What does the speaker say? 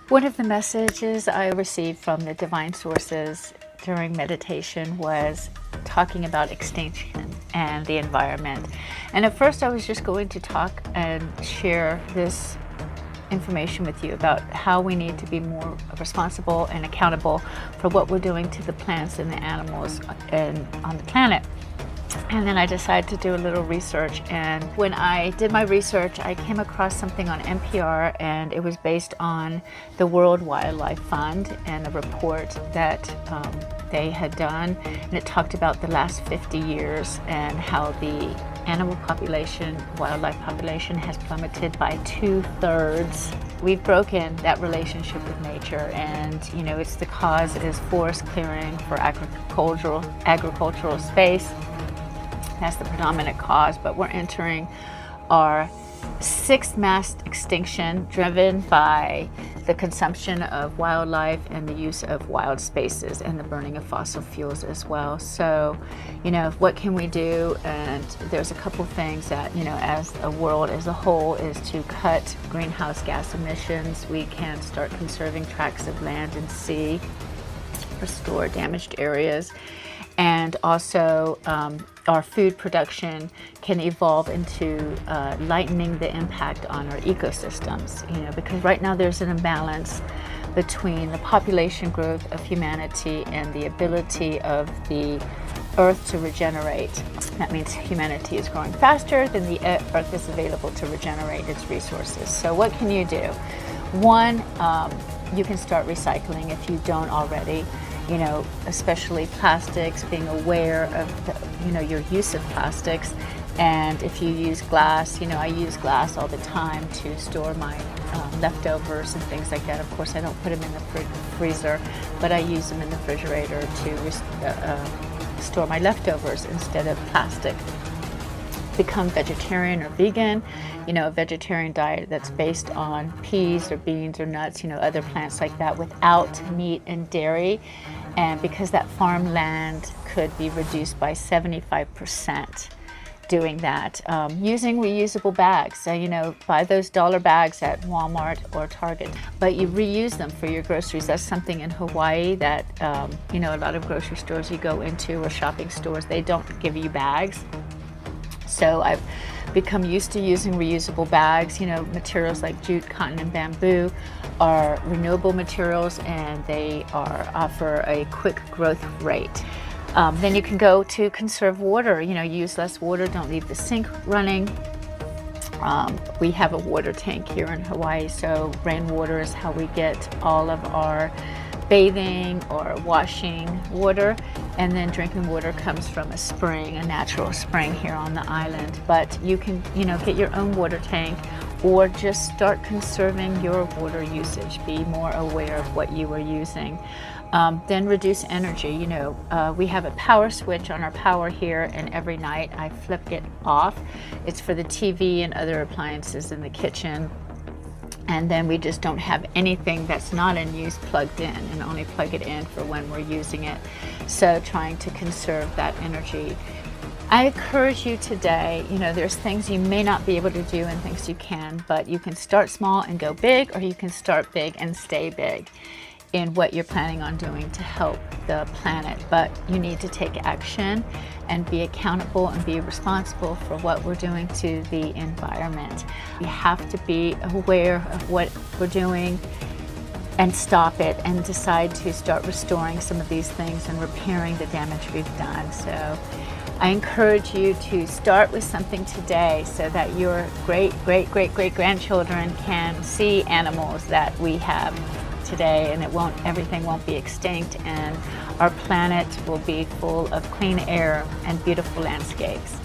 One of the messages I received from the divine sources during meditation was talking about extinction and the environment. And at first I was just going to talk and share this information with you about how we need to be more responsible and accountable for what we're doing to the plants and the animals and on the planet. And then I decided to do a little research, and when I did my research I came across something on NPR, and it was based on the World Wildlife Fund and a report that they had done, and it talked about the last 50 years and how the animal population, wildlife population has plummeted by 2/3. We've broken that relationship with nature, and it's the cause is forest clearing for agricultural space. That's the predominant cause, but we're entering our 6th mass extinction driven by the consumption of wildlife and the use of wild spaces and the burning of fossil fuels as well. So, what can we do? And there's a couple things that, as a world as a whole, is to cut greenhouse gas emissions. We can start conserving tracts of land and sea, restore damaged areas, and also our food production can evolve into lightening the impact on our ecosystems, because right now there's an imbalance between the population growth of humanity and the ability of the earth to regenerate. That means humanity is growing faster than the earth is available to regenerate its resources. So what can you do? One, you can start recycling if you don't already. Especially plastics, being aware of your use of plastics. And if you use glass, I use glass all the time to store my leftovers and things like that. Of course, I don't put them in the freezer, but I use them in the refrigerator to store my leftovers instead of plastic. Become vegetarian or vegan, a vegetarian diet that's based on peas or beans or nuts, other plants like that, without meat and dairy. And because that farmland could be reduced by 75% doing that. Using reusable bags. So, buy those dollar bags at Walmart or Target, but you reuse them for your groceries. That's something in Hawaii that, a lot of grocery stores you go into or shopping stores, they don't give you bags. So I've become used to using reusable bags. Materials like jute, cotton, and bamboo are renewable materials, and they offer a quick growth rate. Then you can go to conserve water. Use less water. Don't leave the sink running. We have a water tank here in Hawaii, so rainwater is how we get all of our bathing or washing water, and then drinking water comes from a spring, a natural spring here on the island. But you can, get your own water tank, or just start conserving your water usage. Be more aware of what you are using. Then reduce energy. We have a power switch on our power here, and every night I flip it off. It's for the TV and other appliances in the kitchen. And then we just don't have anything that's not in use plugged in, and only plug it in for when we're using it. So trying to conserve that energy. I encourage you today, there's things you may not be able to do and things you can, but you can start small and go big, or you can start big and stay big in what you're planning on doing to help the planet. But you need to take action and be accountable and be responsible for what we're doing to the environment. We have to be aware of what we're doing and stop it, and decide to start restoring some of these things and repairing the damage we've done. So I encourage you to start with something today so that your great-great-great-great-grandchildren can see animals that we have today, and everything won't be extinct, and our planet will be full of clean air and beautiful landscapes.